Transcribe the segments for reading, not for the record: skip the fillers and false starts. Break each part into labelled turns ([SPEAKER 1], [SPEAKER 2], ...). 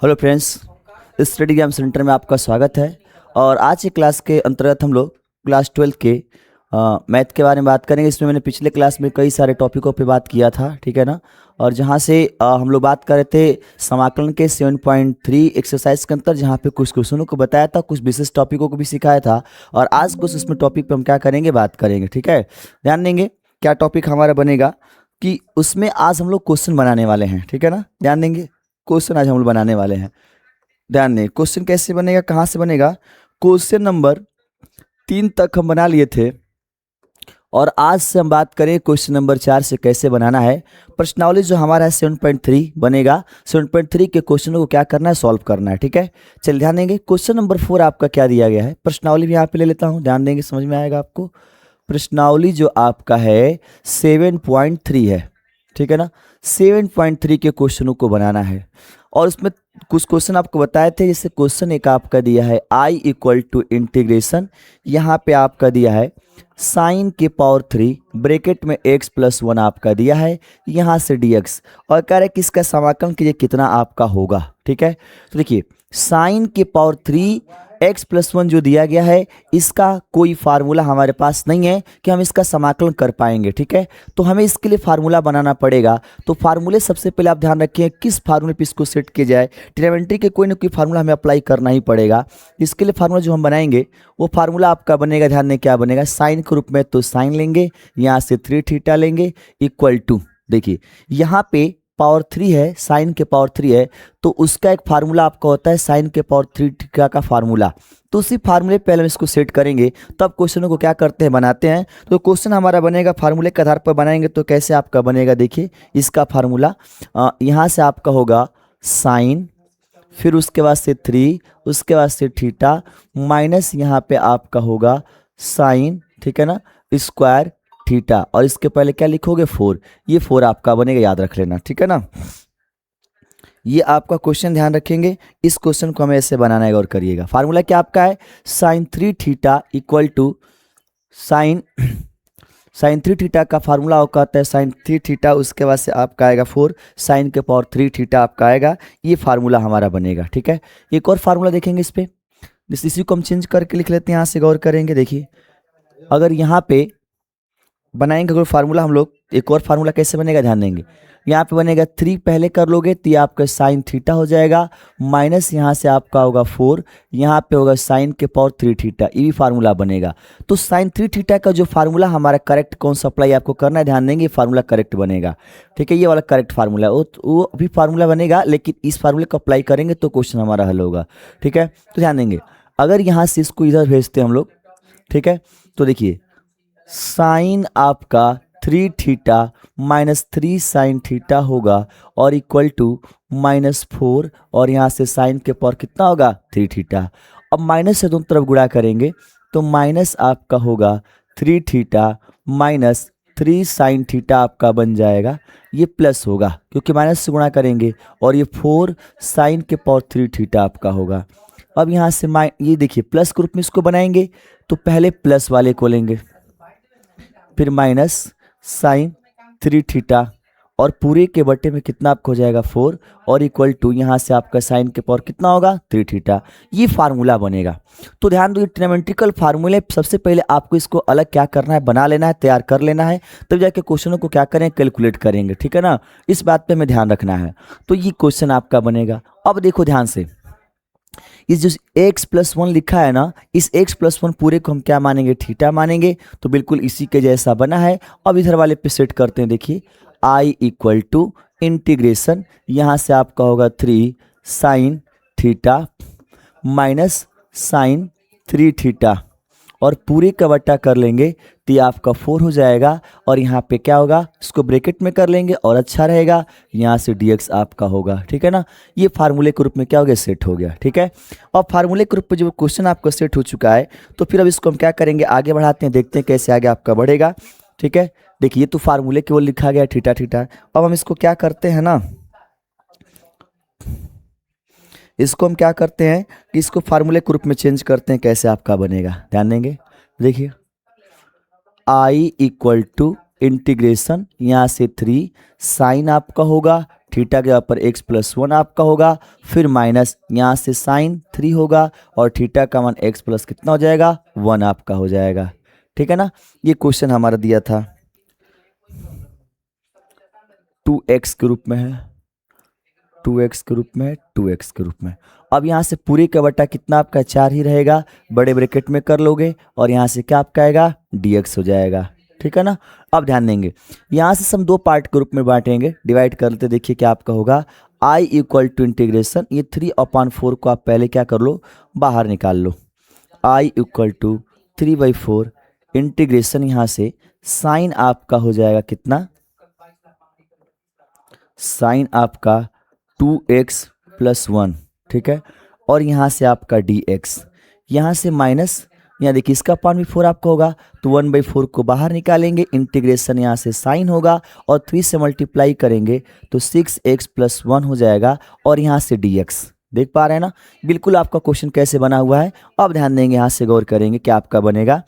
[SPEAKER 1] Hello friends, study game centre में आपका स्वागत है। और आज की क्लास के अंतर्गत हम लोग क्लास 12 के मैथ के बारे में बात करेंगे। इसमें मैंने पिछले क्लास में कई सारे टॉपिकों पे बात किया था, ठीक है ना। और जहाँ से हम लोग बात कर रहे थे समाकलन के 7.3 एक्सरसाइज के अंतर, जहाँ पे कुछ क्वेश्चनों को बताया था, कुछ विशेष टॉपिकों को भी सिखाया था। और आज कुछ उसमें टॉपिक पे हम क्या करेंगे, बात करेंगे, ठीक है। ध्यान देंगे क्या टॉपिक हमारा बनेगा कि उसमें आज हम लोग क्वेश्चन बनाने वाले हैं, ठीक है ना। ध्यान देंगे, क्वेश्चन आज हम लोग बनाने वाले हैं। ध्यान दें, क्वेश्चन कैसे बनेगा, कहाँ से बनेगा। क्वेश्चन नंबर 3 तक हम बना लिए थे और आज से हम बात करें क्वेश्चन नंबर 4 से कैसे बनाना है। प्रश्नावली जो हमारा है 7.3 बनेगा। 7.3 के क्वेश्चनों को क्या करना है, सॉल्व करना है, ठीक है। चलिए ध्यान देंगे, क्वेश्चन नंबर 4 आपका क्या दिया गया है। प्रश्नावली भी यहाँ पे ले लेता हूँ, ध्यान देंगे, समझ में आएगा आपको। प्रश्नावली जो आपका है 7.3 है, ठीक है ना। 7.3 के क्वेश्चनों को बनाना है और उसमें कुछ क्वेश्चन आपको बताए थे। जैसे क्वेश्चन एक आपका दिया है I इक्वल टू इंटीग्रेशन, यहाँ पे आपका दिया है साइन के पावर 3 ब्रैकेट में x प्लस 1 आपका दिया है, यहाँ से dx, और कह रहे हैं कि इसका समाकलन कीजिए कितना आपका होगा, ठीक है। तो देखिए साइन के पावर 3 x प्लस 1 जो दिया गया है, इसका कोई फार्मूला हमारे पास नहीं है कि हम इसका समाकलन कर पाएंगे, ठीक है। तो हमें इसके लिए फार्मूला बनाना पड़ेगा। तो फार्मूले सबसे पहले आप ध्यान रखिए किस फार्मूले पे इसको सेट किया जाए। ट्रिग्नोमेट्री के कोई ना कोई फार्मूला हमें अप्लाई करना ही पड़ेगा। इसके लिए फार्मूला जो हम बनाएंगे वो फार्मूला आपका बनेगा, ध्यान दें क्या बनेगा। साइन के रूप में तो साइन लेंगे, यहाँ से 3 थीटा लेंगे इक्वल टू, देखिए यहाँ पे पावर 3 है, साइन के पावर 3 है, तो उसका एक फार्मूला आपका होता है साइन के पावर 3 थीटा का फार्मूला। तो उसी फार्मूले पे पहले हम इसको सेट करेंगे, तब क्वेश्चनों को क्या करते हैं, बनाते हैं। तो क्वेश्चन हमारा बनेगा फार्मूले के आधार पर बनाएंगे। तो कैसे आपका बनेगा, देखिए इसका फार्मूला यहाँ से आपका होगा साइन, फिर उसके बाद से 3, उसके बाद से थीटा, माइनस यहाँ पे आपका होगा साइन, ठीक है ना, स्क्वायर थीटा, और इसके पहले क्या लिखोगे 4। ये 4 आपका बनेगा, याद रख लेना, ठीक है ना। ये आपका क्वेश्चन ध्यान रखेंगे, इस क्वेश्चन को हमें ऐसे बनाना है, और करिएगा। फार्मूला क्या आपका है, sine 3 theta equal to sine 3 theta का फार्मूला होता है साइन 3 थीटा, उसके बाद से आपका आएगा 4 साइन के पावर 3 थीटा आपका आएगा। ये फार्मूला हमारा बनेगा, ठीक है। एक और फार्मूला देखेंगे इस पे, इसी को हम चेंज करके लिख लेते हैं, यहाँ से गौर करेंगे। देखिए अगर यहाँ पे बनाएंगे अगर फार्मूला हम लोग, एक और फार्मूला कैसे बनेगा, ध्यान देंगे। यहाँ पे बनेगा 3 पहले कर लोगे तो ये आपका साइन थीटा हो जाएगा, माइनस यहाँ से आपका होगा 4, यहाँ पे होगा साइन के पावर 3 थीटा, ये भी फार्मूला बनेगा। तो साइन 3 थीटा का जो फार्मूला हमारा करेक्ट कौन सा अप्लाई आपको करना है, ध्यान देंगे, फार्मूला करेक्ट बनेगा, ठीक है। ये वाला करेक्ट फार्मूला वो भी फार्मूला बनेगा, लेकिन इस फार्मूले को अप्लाई करेंगे तो क्वेश्चन हमारा हल होगा, ठीक है। तो ध्यान देंगे, अगर यहाँ से इसको इधर भेजते हैं हम लोग, ठीक है, तो देखिए साइन आपका 3 थीटा माइनस 3 साइन थीटा होगा और इक्वल टू -4, और यहाँ से साइन के पावर कितना होगा 3 थीटा। अब माइनस से दोनों तरफ गुणा करेंगे तो माइनस आपका होगा 3 थीटा माइनस 3 साइन थीटा आपका बन जाएगा। ये प्लस होगा क्योंकि माइनस से गुणा करेंगे, और ये 4 साइन के पावर 3 थीटा आपका होगा। अब यहाँ से ये देखिए प्लस के रूप में इसको बनाएंगे, तो पहले प्लस वाले को लेंगे, फिर माइनस साइन 3 थीटा, और पूरे के बटे में कितना आपको हो जाएगा 4, और इक्वल टू यहाँ से आपका साइन के पावर कितना होगा 3 थीटा। ये फार्मूला बनेगा। तो ध्यान दो, ट्रिग्नोमेट्रिकल फार्मूले सबसे पहले आपको इसको अलग क्या करना है, बना लेना है, तैयार कर लेना है, तब जाके क्वेश्चनों को क्या करें, कैलकुलेट करेंगे, ठीक है ना। इस बात पे हमें ध्यान रखना है। तो ये क्वेश्चन आपका बनेगा। अब देखो ध्यान से, इस जो x प्लस 1 लिखा है ना, इस x प्लस 1 पूरे को हम क्या मानेंगे, थीटा मानेंगे। तो बिल्कुल इसी के जैसा बना है। अब इधर वाले पे सेट करते हैं, देखिए I इक्वल टू इंटीग्रेशन, यहाँ से आपका होगा 3 sine theta minus sine 3 theta, और पूरे का बट्टा कर लेंगे तो ये आपका 4 हो जाएगा, और यहाँ पे क्या होगा, इसको ब्रैकेट में कर लेंगे और अच्छा रहेगा, यहाँ से dx आपका होगा, ठीक है ना। ये फार्मूले के रूप में क्या हो गया, सेट हो गया, ठीक है। और फार्मूले के रूप में जब क्वेश्चन आपका सेट हो चुका है, तो फिर अब इसको हम क्या करेंगे, आगे बढ़ाते हैं, देखते हैं कैसे आगे आपका बढ़ेगा, ठीक है। देखिए ये तो फार्मूले केवल लिखा गया थीटा थीटा। अब हम इसको क्या करते हैं ना, इसको हम क्या करते हैं कि इसको फार्मूले के रूप में चेंज करते हैं, कैसे आपका बनेगा, ध्यान देंगे। देखिए I इक्वल टू इंटीग्रेशन, यहाँ से 3 साइन आपका होगा थीटा के ऊपर x प्लस 1 आपका होगा, फिर माइनस यहाँ से साइन 3 होगा और थीटा का मान x प्लस कितना हो जाएगा 1 आपका हो जाएगा। ठीक है ना, ये क्वेश्चन हमारा दिया था 2x के रूप में है, 2x के रूप में, 2x के रूप में। अब यहाँ से पूरे का बटा कितना आपका 4 ही रहेगा, बड़े ब्रैकेट में कर लोगे और यहाँ से क्या आपका आएगा dx हो जाएगा। ठीक है ना, अब ध्यान देंगे यहाँ से हम दो पार्ट के रूप में बांटेंगे, डिवाइड कर लेते, देखिए क्या आपका होगा I इक्वल टू इंटीग्रेशन, ये 3/4 को आप पहले क्या कर लो बाहर निकाल लो, I इक्वल टू 3/4 इंटीग्रेशन यहाँ से साइन आपका हो जाएगा कितना, साइन आपका 2x प्लस 1। ठीक है, और यहाँ से आपका dx, यहाँ से माइनस, यहाँ देखिए इसका पान भी 4 आपका होगा तो 1/4 को बाहर निकालेंगे, इंटीग्रेशन यहाँ से साइन होगा और 3 से मल्टीप्लाई करेंगे तो 6x प्लस 1 हो जाएगा और यहाँ से dx। देख पा रहे हैं ना बिल्कुल आपका क्वेश्चन कैसे बना हुआ है। अब ध्यान देंगे, यहाँ से गौर करेंगे क्या आपका बनेगा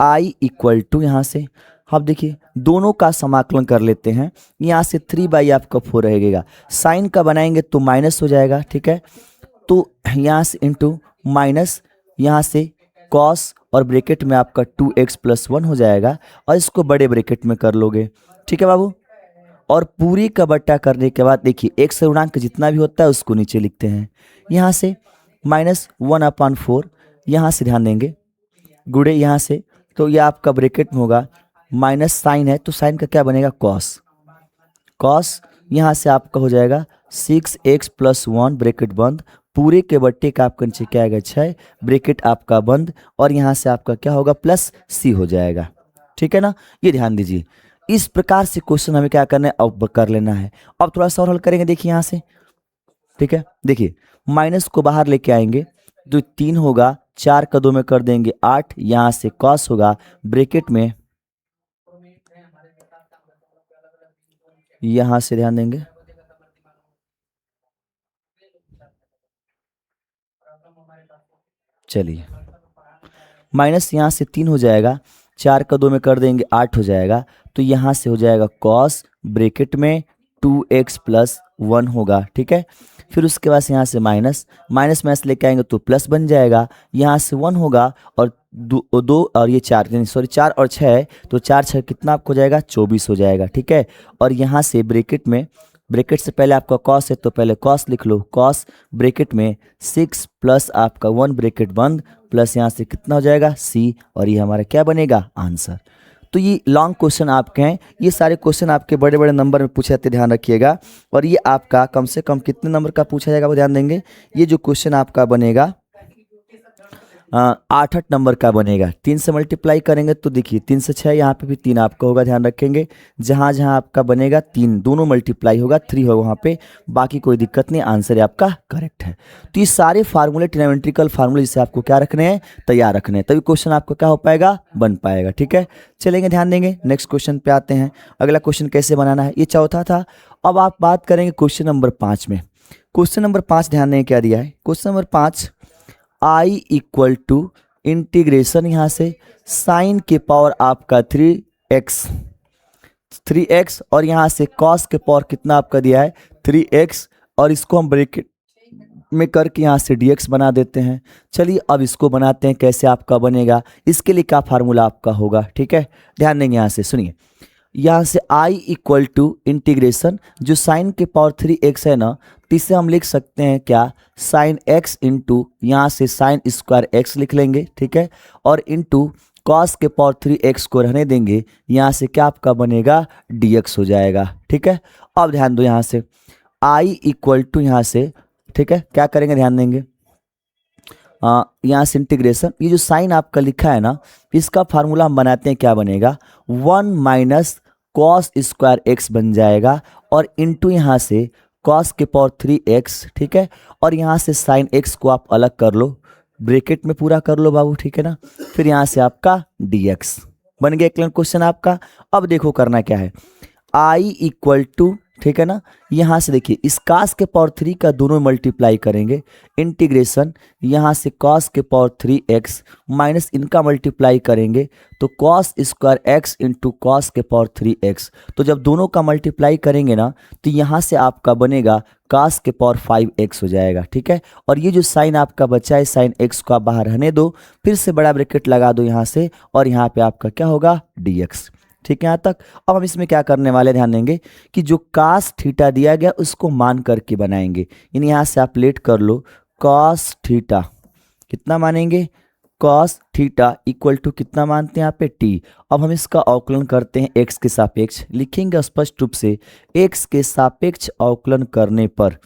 [SPEAKER 1] I इक्वल टू, यहाँ से अब देखिए दोनों का समाकलन कर लेते हैं, यहाँ से 3 आपका 4 रहेगा, साइन का बनाएंगे तो माइनस हो जाएगा। ठीक है, तो यहाँ से इंटू माइनस, यहाँ से कॉस और ब्रैकेट में आपका 2x प्लस 1 हो जाएगा और इसको बड़े ब्रैकेट में कर लोगे। ठीक है बाबू, और पूरी का बट्टा करने के बाद देखिए x ऋणांक जितना भी होता है उसको नीचे लिखते हैं, यहाँ से -1/4, यहाँ से ध्यान देंगे गुड़े यहाँ से, तो यह आपका ब्रैकेट में होगा, माइनस साइन है तो साइन का क्या बनेगा कॉस, कॉस यहाँ से आपका हो जाएगा 6x प्लस 1 ब्रैकेट बंद, पूरे के बट्टे का आपका नीचे क्या आएगा 6 ब्रैकेट आपका बंद और यहाँ से आपका क्या होगा प्लस c हो जाएगा। ठीक है ना, ये ध्यान दीजिए, इस प्रकार से क्वेश्चन हमें क्या करना है अब कर लेना है। अब थोड़ा सा और हल करेंगे, देखिए यहाँ से। ठीक है, देखिए माइनस को बाहर लेके आएंगे तो 3 होगा, 4 का 2 में कर देंगे 8, यहाँ से कॉस होगा ब्रैकेट में, यहाँ से ध्यान देंगे चलिए माइनस यहाँ से 3 हो जाएगा, 4 का 2 में कर देंगे 8 हो जाएगा, तो यहाँ से हो जाएगा कॉस ब्रैकेट में 2x प्लस 1 होगा। ठीक है, फिर उसके बाद यहाँ से माइनस माइनस लेके आएंगे तो प्लस बन जाएगा, यहाँ से 1 होगा और दो और ये 4 सॉरी 4 और 6 है तो 4 6 कितना आपको हो जाएगा 24 हो जाएगा। ठीक है, और यहाँ से ब्रैकेट में, ब्रैकेट से पहले आपका कॉस है तो पहले कॉस लिख लो, कॉस ब्रैकेट में 6 प्लस आपका 1 ब्रैकेट बंद प्लस यहाँ से कितना हो जाएगा c, और ये हमारा क्या बनेगा आंसर। तो ये लॉन्ग क्वेश्चन आपके हैं, ये सारे क्वेश्चन आपके बड़े बड़े नंबर में पूछे जाते, ध्यान रखिएगा। और ये आपका कम से कम कितने नंबर का पूछा जाएगा वो ध्यान देंगे, ये जो क्वेश्चन आपका बनेगा 8 नंबर का बनेगा, 3 से मल्टीप्लाई करेंगे तो देखिए 3 से 6, यहाँ पे भी 3 आपका होगा, ध्यान रखेंगे जहाँ जहाँ आपका बनेगा 3 दोनों मल्टीप्लाई होगा 3 होगा वहाँ पे, बाकी कोई दिक्कत नहीं, आंसर आपका करेक्ट है। तो ये सारे फार्मूले ट्रिग्नोमेट्रिकल फार्मूले जिसे आपको क्या रखने हैं तैयार रखने हैं, तभी क्वेश्चन आपको क्या हो पाएगा बन पाएगा। ठीक है, चलेंगे ध्यान देंगे नेक्स्ट क्वेश्चन पे आते हैं। अगला क्वेश्चन कैसे बनाना है, ये चौथा था। अब आप बात करेंगे क्वेश्चन नंबर 5 में। क्वेश्चन नंबर 5 ध्यान देंगे क्या दिया है, question number 5 I equal to integration यहाँ से साइन के पावर आपका 3x और यहाँ से कॉस के पावर कितना आपका दिया है 3x, और इसको हम ब्रैकेट में करके यहाँ से dx बना देते हैं। चलिए अब इसको बनाते हैं, कैसे आपका बनेगा, इसके लिए क्या फार्मूला आपका होगा। ठीक है, ध्यान देंगे यहाँ से, सुनिए यहाँ से I इक्वल टू इंटीग्रेशन, जो साइन के पावर 3x है ना, तो इसे हम लिख सकते हैं क्या साइन x इंटू यहाँ से साइन स्क्वायर x लिख लेंगे। ठीक है, और इंटू कॉस के पावर 3x को रहने देंगे, यहाँ से क्या आपका बनेगा dx हो जाएगा। ठीक है, अब ध्यान दो यहाँ से I इक्वल टू यहाँ से, ठीक है क्या करेंगे ध्यान देंगे, यहाँ से इंटीग्रेशन, ये जो साइन आपका लिखा है ना, इसका फार्मूला हम बनाते हैं, क्या बनेगा 1 माइनस कॉस स्क्वायर एक्स बन जाएगा, और इंटू यहाँ से कॉस के पावर 3x। ठीक है, और यहाँ से साइन x को आप अलग कर लो, ब्रैकेट में पूरा कर लो बाबू। ठीक है ना, फिर यहाँ से आपका dx बन गया क्लियर क्वेश्चन आपका। अब देखो करना क्या है, I इक्वल टू ठीक है ना। यहाँ से देखिए इस cos के पावर 3 का दोनों मल्टीप्लाई करेंगे, इंटीग्रेशन यहाँ से cos के पावर 3x माइनस इनका मल्टीप्लाई करेंगे तो cos square x into cos के पावर 3x। तो जब दोनों का मल्टीप्लाई करेंगे ना तो यहाँ से आपका बनेगा cos के पावर 5x हो जाएगा, ठीक है। और ये जो साइन आपका बचा है साइन x को आप बाहर रहने दो, फिर से बड़ा ब्रैकेट लगा दो यहाँ से और यहाँ पे आपका क्या होगा dx, ठीक है यहाँ तक। अब हम इसमें क्या करने वाले ध्यान देंगे कि जो cos थीटा दिया गया उसको मान करके बनाएंगे, यानी यहाँ से आप लेट कर लो cos थीटा कितना मानेंगे, cos थीटा इक्वल टू कितना मानते हैं यहाँ पे t। अब हम इसका अवकलन करते हैं x के सापेक्ष, लिखेंगे स्पष्ट रूप से x के सापेक्ष अवकलन करने पर,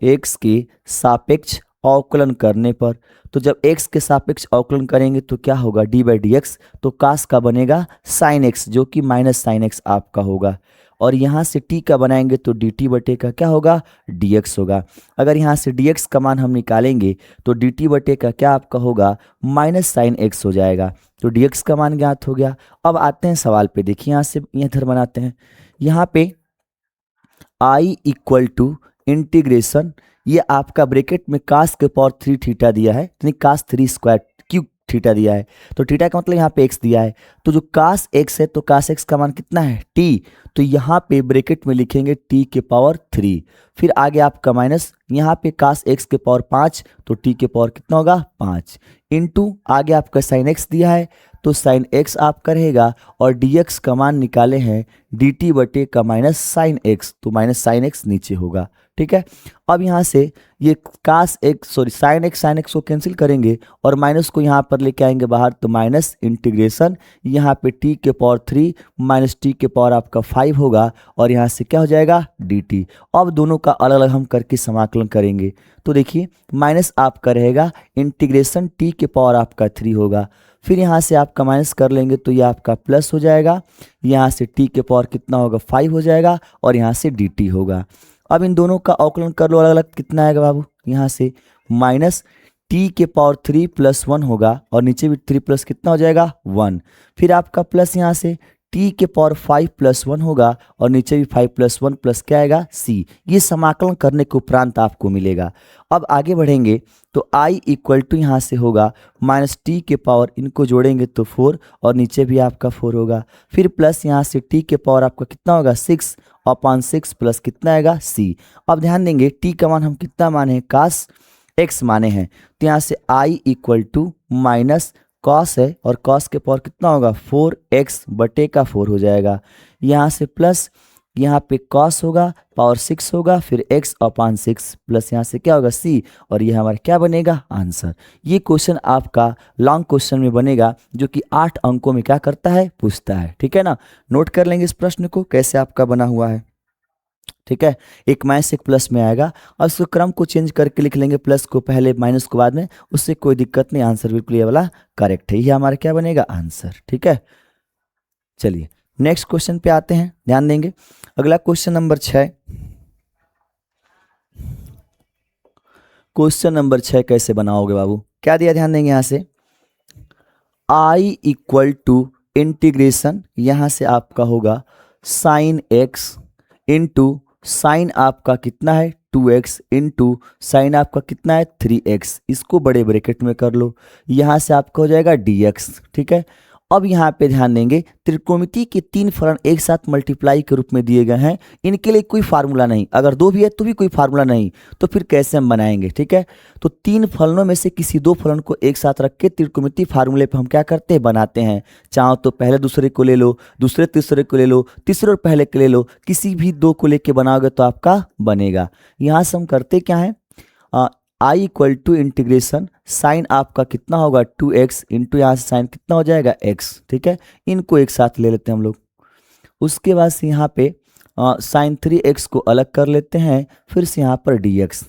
[SPEAKER 1] x के सापेक्ष अवकलन करने पर, तो जब x के सापेक्ष अवकलन करेंगे तो क्या होगा d बाई डी एक्स, तो cos का बनेगा sin x जो कि माइनस sin x आपका होगा, और यहाँ से t का बनाएंगे तो dt बटे का क्या होगा dx होगा। अगर यहाँ से dx का मान हम निकालेंगे तो dt बटे का क्या आपका होगा माइनस sin x हो जाएगा, तो dx का मान ज्ञात हो गया। अब आते हैं सवाल पे, देखिए यहाँ से इधर बनाते हैं, यहाँ पे i इक्वल टू इंटीग्रेशन, ये आपका ब्रैकेट में cos के पावर 3 थीटा दिया है, यानी cos 3 स्क्वायर क्यूब थीटा दिया है, तो थीटा का मतलब यहाँ पे x दिया है, तो जो cos x है तो cos x का मान कितना है t, तो यहाँ पे ब्रैकेट में लिखेंगे t के पावर 3, फिर आगे आपका माइनस यहाँ पे cos x के पावर 5 तो t के पावर कितना होगा 5 इंटू आगे आपका sin x दिया है तो sin x आपका रहेगा, और dx का मान निकाले हैं dt बटे का माइनस sin x, तो माइनस sin x नीचे होगा, ठीक है। अब यहाँ से ये sin x को कैंसिल करेंगे और माइनस को यहाँ पर लेके आएंगे बाहर, तो माइनस इंटीग्रेशन यहाँ पे t के पावर 3 माइनस t के पावर आपका 5 होगा, और यहाँ से क्या हो जाएगा dt। अब दोनों का अलग अलग हम करके समाकलन करेंगे, तो देखिए माइनस आपका रहेगा इंटीग्रेशन t के पावर आपका 3 होगा, फिर यहाँ से आपका माइनस कर लेंगे तो ये आपका प्लस हो जाएगा, यहाँ से t के पावर कितना होगा 5 हो जाएगा, और यहाँ से dt होगा। अब इन दोनों का अवकलन कर लो अलग अलग, कितना आएगा बाबू, यहाँ से माइनस t के पावर 3 प्लस 1 होगा, और नीचे भी 3 प्लस कितना हो जाएगा 1, फिर आपका प्लस यहाँ से t के पावर 5 प्लस 1 होगा, और नीचे भी 5 प्लस 1 प्लस क्या आएगा c। ये समाकलन करने के उपरांत आपको मिलेगा। अब आगे बढ़ेंगे तो i इक्वल टू यहाँ से होगा माइनस t के पावर, इनको जोड़ेंगे तो 4, और नीचे भी आपका 4 होगा, फिर प्लस यहाँ से t के पावर आपका कितना होगा 6 अपॉन 6 प्लस कितना आएगा c। अब ध्यान देंगे t का मान हम कितना माने हैं cos x माने हैं, तो यहाँ से i equal to minus cos है, और cos के पावर कितना होगा 4x बटे का 4 हो जाएगा, यहाँ से प्लस यहाँ पे cos होगा पावर 6 होगा, फिर x अपॉन 6 प्लस यहाँ से क्या होगा c, और ये हमारा क्या बनेगा आंसर। ये क्वेश्चन आपका लॉन्ग क्वेश्चन में बनेगा जो कि 8 अंकों में क्या करता है पूछता है, ठीक है ना। नोट कर लेंगे इस प्रश्न को कैसे आपका बना हुआ है, ठीक है। एक माइनस एक प्लस में आएगा, और उसको क्रम को चेंज करके लिख लेंगे, प्लस को पहले माइनस को बाद में, उससे कोई दिक्कत नहीं, आंसर बिल्कुल ये वाला करेक्ट है, ये हमारा क्या बनेगा आंसर, ठीक है। चलिए नेक्स्ट क्वेश्चन पे आते हैं, ध्यान देंगे अगला क्वेश्चन नंबर 6। क्वेश्चन नंबर 6 कैसे बनाओगे बाबू, क्या दिया ध्यान देंगे, यहाँ से i इक्वल टू इंटीग्रेशन, यहाँ से आपका होगा साइन x इंटू साइन आपका कितना है 2x इंटू साइन आपका कितना है 3x, इसको बड़े ब्रैकेट में कर लो, यहाँ से आपका हो जाएगा dx, ठीक है। अब यहाँ पे ध्यान देंगे त्रिकोणमिति के 3 फलन एक साथ मल्टीप्लाई के रूप में दिए गए हैं, इनके लिए कोई फार्मूला नहीं, अगर 2 भी है तो भी कोई फार्मूला नहीं, तो फिर कैसे हम बनाएंगे, ठीक है। तो 3 फलनों में से किसी 2 फलन को एक साथ रख के त्रिकोणमिति फार्मूले पे हम क्या करते हैं बनाते हैं, चाहो तो पहले दूसरे को ले लो, दूसरे तीसरे को ले लो, तीसरे और पहले को ले लो, किसी भी 2 को लेके बनाओगे तो आपका बनेगा। यहाँ से हम करते क्या है i equal to integration sine आपका कितना होगा 2x इंटू यहाँ से साइन कितना हो जाएगा x, ठीक है। इनको एक साथ ले लेते हैं हम लोग, उसके बाद से यहाँ पे साइन 3x को अलग कर लेते हैं, फिर से यहाँ पर dx,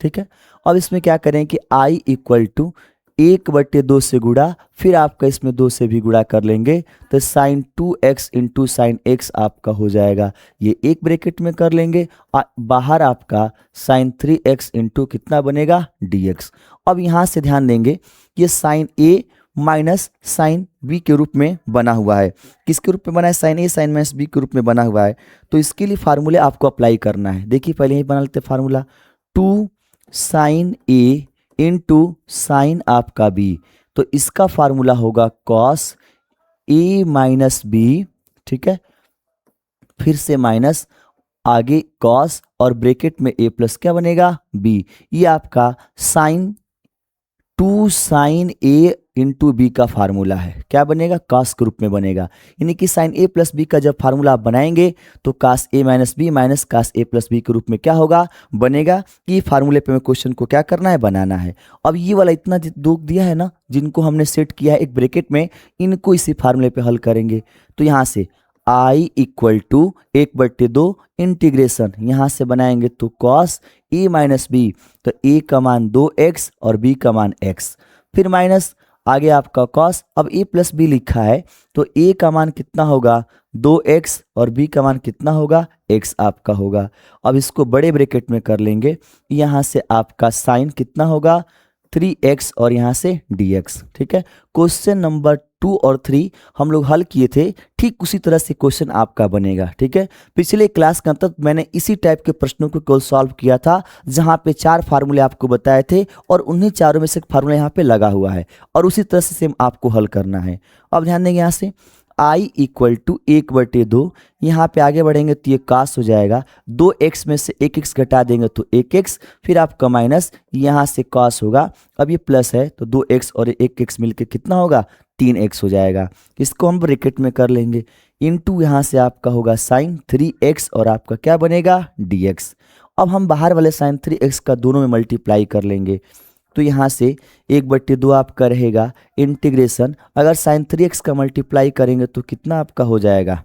[SPEAKER 1] ठीक है। अब इसमें क्या करें कि i इक्वल टू 1/2 से गुणा, फिर आपका इसमें 2 से भी गुणा कर लेंगे, तो sign 2x into sine x आपका हो जाएगा, ये एक ब्रैकेट में कर लेंगे, बाहर आपका साइन 3x इंटू कितना बनेगा dx। अब यहाँ से ध्यान देंगे ये sine a minus sine b के रूप में बना हुआ है। किसके रूप में बना है? साइन ए साइन माइनस बी के रूप में बना हुआ है। तो इसके लिए फार्मूले आपको अप्लाई करना है। देखिए पहले ही बना लेते फार्मूला, 2 साइन ए इंटू साइन आपका बी। तो इसका फार्मूला होगा कॉस ए माइनस बी, ठीक है, फिर से माइनस, आगे कॉस और ब्रैकेट में ए प्लस क्या बनेगा? बी। ये आपका साइन 2 साइन ए इंटू बी का फार्मूला है। क्या बनेगा? कास के रूप में बनेगा। यानी कि साइन ए प्लस बी का जब फार्मूला आप बनाएंगे तो कास ए माइनस बी माइनस कास ए प्लस बी के रूप में क्या होगा? बनेगा। ये फार्मूले पे हमें क्वेश्चन को क्या करना है? बनाना है। अब ये वाला इतना दो दिया है ना, जिनको हमने सेट किया है एक ब्रैकेट में, इनको इसी फार्मूले पे हल करेंगे। तो यहाँ से आई इक्वल टू 1/2 इंटीग्रेशन, यहाँ से बनाएंगे तो कॉस ए माइनस बी, तो ए का मान 2x और b का मान x, फिर माइनस आगे आपका कॉस। अब a प्लस बी लिखा है तो a का मान कितना होगा? 2x और b का मान कितना होगा? x आपका होगा। अब इसको बड़े ब्रैकेट में कर लेंगे, यहाँ से आपका साइन कितना होगा? 3x और यहाँ से dx, ठीक है। क्वेश्चन नंबर 2 और 3 हम लोग हल किए थे, ठीक उसी तरह से क्वेश्चन आपका बनेगा, ठीक है। पिछले क्लास के अंतर मैंने इसी टाइप के प्रश्नों को केवल सॉल्व किया था, जहाँ पे 4 फार्मूले आपको बताए थे और उन्हीं चारों में से एक फार्मूला यहाँ पे लगा हुआ है और उसी तरह से सेम आपको हल करना है। अब ध्यान देंगे यहाँ से i इक्वल टू 1/2, यहाँ पे आगे बढ़ेंगे तो ये कास हो जाएगा, 2x में से 1x घटा देंगे तो 1x, फिर आपका माइनस, यहाँ से कास होगा। अब ये प्लस है तो 2x और 1x मिलके कितना होगा? 3x हो जाएगा। इसको हम ब्रैकेट में कर लेंगे, इनटू यहाँ से आपका होगा साइन 3x और आपका क्या बनेगा? dx। अब हम बाहर वाले साइन 3x का दोनों में मल्टीप्लाई कर लेंगे, तो यहाँ से 1/2 आपका रहेगा इंटीग्रेशन, अगर साइन 3x का मल्टीप्लाई करेंगे तो कितना आपका हो जाएगा?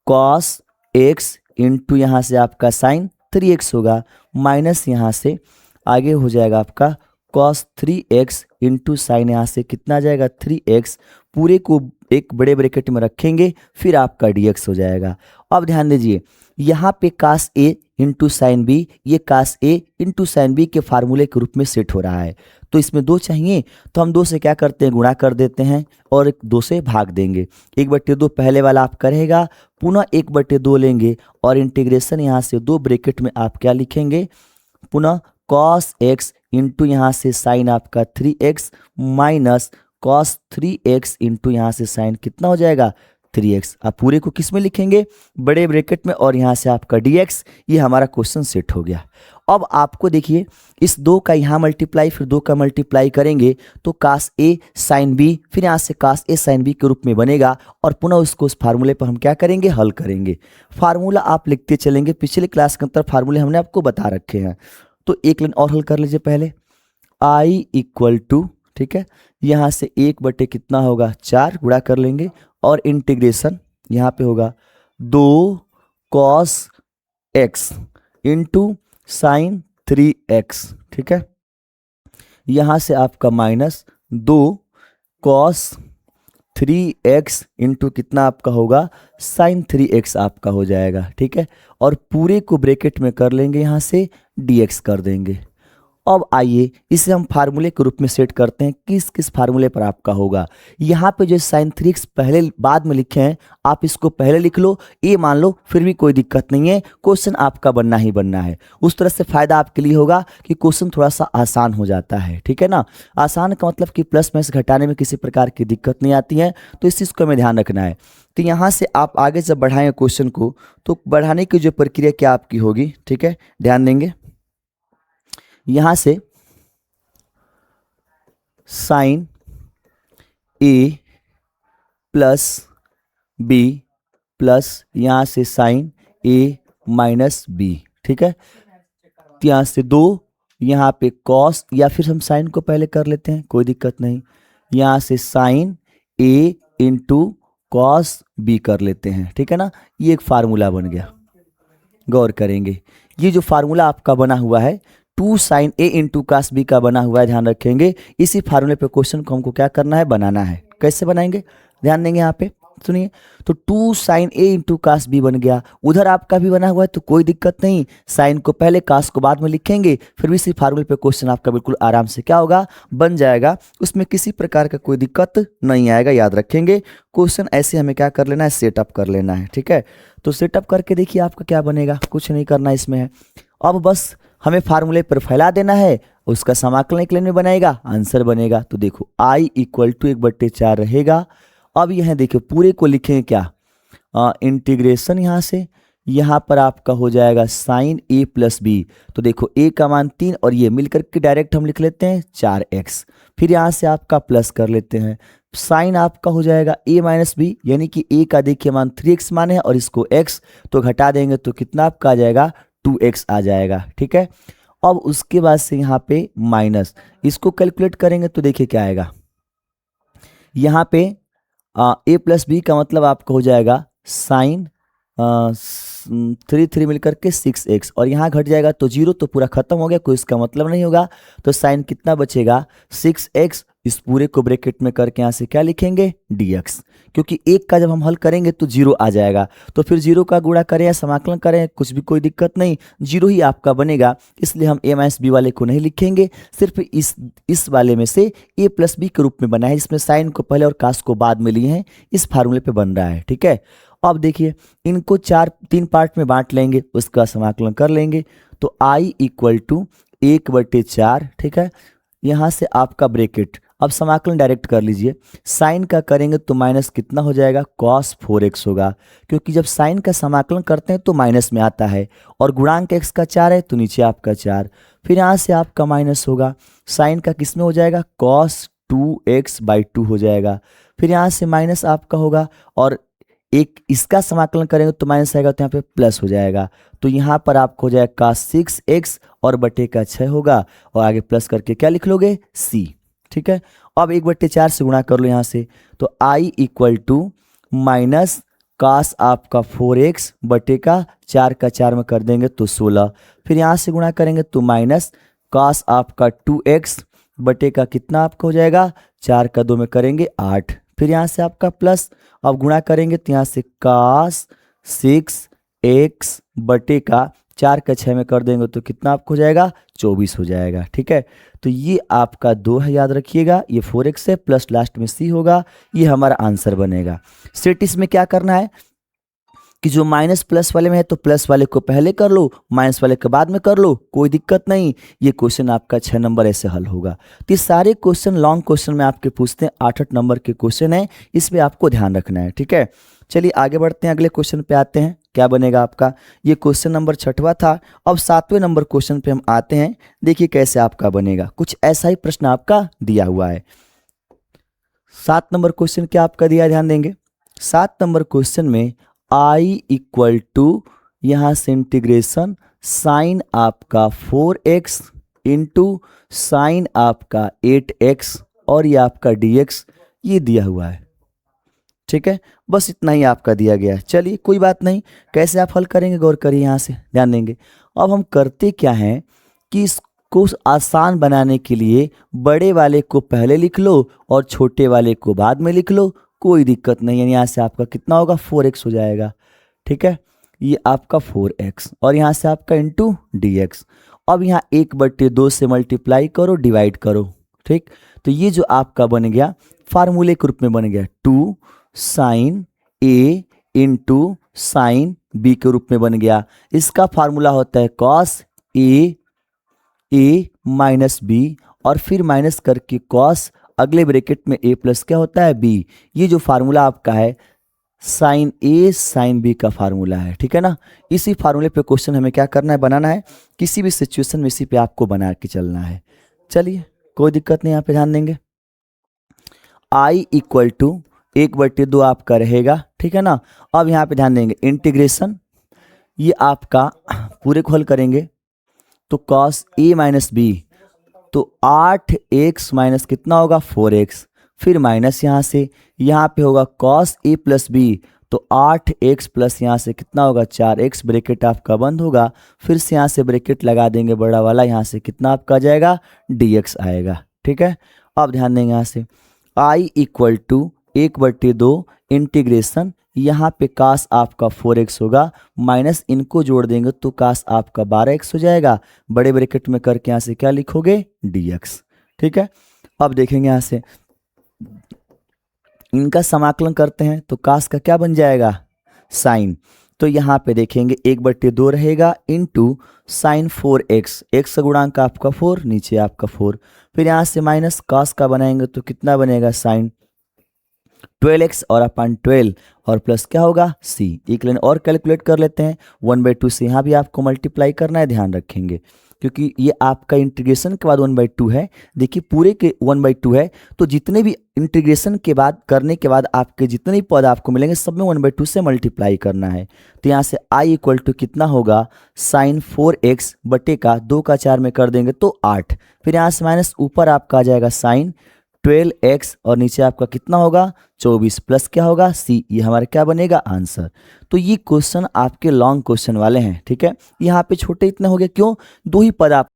[SPEAKER 1] कॉस x इंटू यहाँ से आपका साइन 3x होगा, माइनस यहाँ से आगे हो जाएगा आपका कॉस 3x इंटू साइन, यहाँ से कितना आ जाएगा? 3x, पूरे को एक बड़े ब्रैकेट में रखेंगे, फिर आपका dx हो जाएगा। अब ध्यान दीजिए यहाँ पे कास a इंटू साइन बी, ये कास a इंटू साइन बी के फार्मूले के रूप में सेट हो रहा है। तो इसमें 2 चाहिए तो हम 2 से क्या करते हैं? गुणा कर देते हैं और 2 से भाग देंगे। 1/2 पहले वाला आपका रहेगा, पुनः 1/2 लेंगे और इंटीग्रेशन यहाँ से 2 ब्रैकेट में आप क्या लिखेंगे? पुनः कॉस x इंटू यहाँ से साइन आपका 3x minus cos 3x into यहाँ से साइन कितना हो जाएगा? 3x। आप पूरे को किस में लिखेंगे? बड़े ब्रैकेट में, और यहाँ से आपका dx। ये हमारा क्वेश्चन सेट हो गया। अब आपको देखिए इस 2 का यहाँ मल्टीप्लाई, फिर 2 का मल्टीप्लाई करेंगे तो कास a साइन b, फिर यहाँ से कास a साइन b के रूप में बनेगा और पुनः उसको उस फार्मूले पर हम क्या करेंगे? हल करेंगे। फार्मूला आप लिखते चलेंगे, पिछले क्लास के अंदर फार्मूले हमने आपको बता रखे हैं। तो एक लाइन और हल कर लीजिए पहले, i इक्वल टू, ठीक है, यहाँ से 1 कितना होगा? 4, गुणा कर लेंगे और इंटीग्रेशन यहाँ पे होगा 2 cos x into sine 3x, ठीक है। यहाँ से आपका माइनस 2 कॉस 3x इंटू कितना आपका होगा? साइन 3x आपका हो जाएगा, ठीक है। और पूरे को ब्रैकेट में कर लेंगे, यहाँ से dx कर देंगे। अब आइए इसे हम फार्मूले के रूप में सेट करते हैं, किस किस फार्मूले पर आपका होगा। यहाँ पे जो साइन 3x पहले बाद में लिखे हैं, आप इसको पहले लिख लो, ये मान लो, फिर भी कोई दिक्कत नहीं है, क्वेश्चन आपका बनना ही बनना है। उस तरह से फायदा आपके लिए होगा कि क्वेश्चन थोड़ा सा आसान हो जाता है, ठीक है ना। आसान का मतलब कि प्लस माइनस घटाने में किसी प्रकार की दिक्कत नहीं आती है, तो इस चीज़ को हमें ध्यान रखना है। तो यहाँ से आप आगे जब बढ़ाएं क्वेश्चन को, तो बढ़ाने की जो प्रक्रिया क्या आपकी होगी, ठीक है, ध्यान देंगे। यहाँ से साइन ए प्लस बी प्लस यहाँ से साइन ए माइनस बी, ठीक है। तो यहाँ से 2, यहाँ पे कॉस, या फिर हम साइन को पहले कर लेते हैं, कोई दिक्कत नहीं। यहाँ से साइन ए इंटू कॉस बी कर लेते हैं, ठीक है ना। ये एक फार्मूला बन गया, गौर करेंगे। ये जो फार्मूला आपका बना हुआ है 2 साइन ए इंटू कास बी का बना हुआ है, ध्यान रखेंगे। इसी फार्मूले पे क्वेश्चन को हमको क्या करना है? बनाना है। कैसे बनाएंगे? ध्यान देंगे यहाँ पे, सुनिए, तो 2 साइन ए इंटू कास बी बन गया। उधर आपका भी बना हुआ है तो कोई दिक्कत नहीं, साइन को पहले कास को बाद में लिखेंगे, फिर भी इसी फार्मूले पे क्वेश्चन आपका बिल्कुल आराम से क्या होगा, बन जाएगा। उसमें किसी प्रकार का कोई दिक्कत नहीं आएगा, याद रखेंगे। क्वेश्चन ऐसे हमें क्या कर लेना है, सेटअप कर लेना है, ठीक है। तो सेटअप करके देखिए आपका क्या बनेगा, कुछ नहीं करना इसमें है। अब बस हमें फार्मूले पर फैला देना है, उसका समाकलन निकलने में बनाएगा, आंसर बनेगा। तो देखो i इक्वल टू 1/4 रहेगा। अब यह देखिए पूरे को लिखेंगे क्या, इंटीग्रेशन यहाँ से यहाँ पर आपका हो जाएगा साइन a प्लस बी। तो देखो a का मान 3 और ये मिलकर के डायरेक्ट हम लिख लेते हैं 4x। फिर यहाँ से आपका प्लस कर लेते हैं, साइन आपका हो जाएगा a माइनस बी, यानी कि a का देखिए मान 3x मान है और इसको x तो घटा देंगे तो कितना आपका आ जाएगा, 2x आ जाएगा, ठीक है। अब उसके बाद से यहाँ पे माइनस, इसको कैलकुलेट करेंगे तो देखिए क्या आएगा, यहाँ पे a प्लस बी का मतलब आपका हो जाएगा साइन 3 मिलकर के 6x और यहाँ घट जाएगा तो 0 तो पूरा खत्म हो गया, कोई इसका मतलब नहीं होगा। तो साइन कितना बचेगा 6x, इस पूरे को ब्रैकेट में करके यहाँ से क्या लिखेंगे dx, क्योंकि एक का जब हम हल करेंगे तो 0 आ जाएगा। तो फिर 0 का गुणा करें या समाकलन करें कुछ भी कोई दिक्कत नहीं, 0 ही आपका बनेगा। इसलिए हम a माइनस बी वाले को नहीं लिखेंगे, सिर्फ इस वाले में से a प्लस बी के रूप में बना है, जिसमें साइन को पहले और कास को बाद में लिए हैं, इस फार्मूले पे बन रहा है, ठीक है। अब देखिए इनको 3 पार्ट में बांट लेंगे, उसका समाकलन कर लेंगे। तो i इक्वल टू 1/4, ठीक है। यहाँ से आपका ब्रैकेट, अब समाकलन डायरेक्ट कर लीजिए, साइन का करेंगे तो माइनस कितना हो जाएगा, cos 4x होगा, क्योंकि जब साइन का समाकलन करते हैं तो माइनस में आता है और गुणांक x का 4 है तो नीचे आपका 4। फिर यहाँ से आपका माइनस होगा, साइन का किस में हो जाएगा, cos 2x/2 हो जाएगा। फिर यहाँ से माइनस आपका होगा और एक इसका समाकलन करेंगे तो माइनस आएगा तो यहाँ पे प्लस हो जाएगा। तो यहाँ पर आपको हो जाएगा 6x और बटे का 6 होगा और आगे प्लस करके क्या लिख लोगे, c, ठीक है। अब 1/4 से गुणा कर लो यहाँ से, तो i equal to minus cos आपका 4x बटे का 4 का 4 में कर देंगे तो 16। फिर यहाँ से गुणा करेंगे तो माइनस कास आपका 2x बटे का कितना आपका हो जाएगा, 4 का 2 में करेंगे 8। फिर यहाँ से आपका प्लस, अब गुणा करेंगे तो यहाँ से कास 6x बटे का 4 का 6 में कर देंगे तो कितना आपको हो जाएगा, 24 हो जाएगा, ठीक है। तो ये आपका 2 है, याद रखिएगा, ये 4x है प्लस लास्ट में c होगा, ये हमारा आंसर बनेगा। सेट इसमें क्या करना है कि जो माइनस प्लस वाले में है तो प्लस वाले को पहले कर लो, माइनस वाले के बाद में कर लो, कोई दिक्कत नहीं। ये क्वेश्चन आपका 6 नंबर ऐसे हल होगा। तो ये सारे क्वेश्चन लॉन्ग क्वेश्चन में आपके पूछते हैं, 8-8 नंबर के क्वेश्चन है, इसमें आपको ध्यान रखना है, ठीक है। चलिए आगे बढ़ते हैं, अगले क्वेश्चन पे आते हैं, क्या बनेगा आपका। ये क्वेश्चन नंबर 6वां था। अब 7वें नंबर क्वेश्चन पे हम आते हैं, देखिए कैसे आपका बनेगा। कुछ ऐसा ही प्रश्न आपका दिया हुआ है। 7 नंबर क्वेश्चन क्या आपका दिया, ध्यान देंगे। 7 नंबर क्वेश्चन में i इक्वल टू यहाँ से इंटीग्रेशन साइन आपका 4x इंटू साइन आपका 8x और ये आपका dx, ये दिया हुआ है, ठीक है। बस इतना ही आपका दिया गया है। चलिए कोई बात नहीं, कैसे आप हल करेंगे गौर करिए, यहाँ से ध्यान देंगे। अब हम करते क्या हैं कि इसको आसान बनाने के लिए बड़े वाले को पहले लिख लो और छोटे वाले को बाद में लिख लो, कोई दिक्कत नहीं है। यहाँ से आपका कितना होगा, 4x हो जाएगा, ठीक है। ये आपका 4x और यहाँ से आपका इंटू dx। अब यहाँ 1/2 से मल्टीप्लाई करो, डिवाइड करो, ठीक। तो ये जो आपका बन गया फार्मूले के रूप में बन गया 2 sine a into sine b के रूप में बन गया। इसका फार्मूला होता है cos a माइनस b और फिर माइनस करके cos, अगले ब्रैकेट में a प्लस क्या होता है, b। ये जो फार्मूला आपका है साइन a साइन b का फार्मूला है, ठीक है ना। इसी फार्मूले पे क्वेश्चन हमें क्या करना है, बनाना है। किसी भी सिचुएशन में इसी पे आपको बना के चलना है। चलिए कोई दिक्कत नहीं, यहाँ पे ध्यान देंगे। i इक्वल टू 1/2 आपका रहेगा, ठीक है ना। अब यहाँ पे ध्यान देंगे, इंटीग्रेशन ये आपका पूरे को हल करेंगे तो cos a माइनस b, तो 8x माइनस कितना होगा, 4x। फिर माइनस यहाँ से, यहाँ पे होगा cos a प्लस b, तो 8x प्लस यहाँ से कितना होगा, 4x, ब्रैकेट आपका बंद होगा। फिर से यहाँ से ब्रैकेट लगा देंगे बड़ा वाला, यहाँ से कितना आपका आ जाएगा, dx आएगा, ठीक है। अब ध्यान देंगे यहाँ से i इक्वल टू 1/2 इंटीग्रेशन, यहाँ पे कास आपका 4x होगा, माइनस इनको जोड़ देंगे तो कास आपका 12x हो जाएगा। बड़े ब्रैकेट में करके यहाँ से क्या लिखोगे, dx। ठीक है, अब देखेंगे यहाँ से इनका समाकलन करते हैं तो कास का क्या बन जाएगा, साइन। तो यहाँ पे देखेंगे 1/2 रहेगा इंटू साइन 4x, x का गुणांक आपका 4, नीचे आपका 4, फिर यहाँ से माइनस कास का बनाएंगे तो कितना बनेगा, साइन 12x और अपन 12 और प्लस क्या होगा, c। एक लाइन और कैलकुलेट कर लेते हैं, 1/2 से यहाँ भी आपको मल्टीप्लाई करना है, ध्यान रखेंगे क्योंकि ये आपका इंटीग्रेशन के बाद 1/2 है। देखिए पूरे के 1/2 है, तो जितने भी इंटीग्रेशन के बाद करने के बाद आपके जितने भी पद आपको मिलेंगे सब में 1/2 से मल्टीप्लाई करना है। तो यहाँ से i इक्वल टू कितना होगा, साइन 4x बटे का 2 का 4 में कर देंगे तो 8, फिर यहाँ से माइनस ऊपर आपका आ जाएगा साइन 12x और नीचे आपका कितना होगा, 24 प्लस क्या होगा, c। ये हमारा क्या बनेगा, आंसर। तो ये क्वेश्चन आपके लॉन्ग क्वेश्चन वाले हैं। ठीक है, यहाँ पे छोटे इतने हो गए क्यों, दो ही पद आप